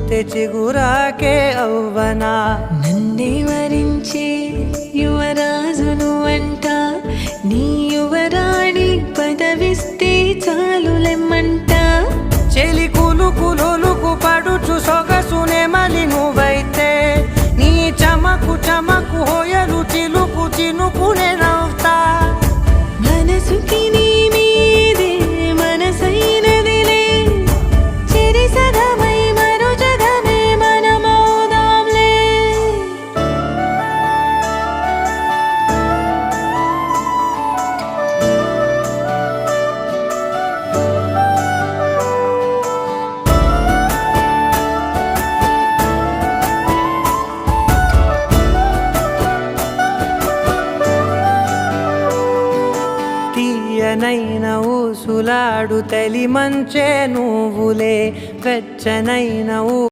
చూస్తే చిగురాకే అవ్వనా. నన్నే వరించే యువరాజును అంట, నీ యువరాణి పదవిస్తే చాలులెమ్మంట. చెలి కులుకు పడుచు సొగసునే మలి నువ్వైతే, నీ చమకు చమకు హోయలు చిలుకు చినుకునే నవ్వుతా. మనసుకి నీ మీదే మనసైనదిలే, చెరి సగమై మరో జగమే మనమౌదాంలే. తీయనైన ఊసులాడు తలి మంచే నువ్వులే, వెచ్చనైన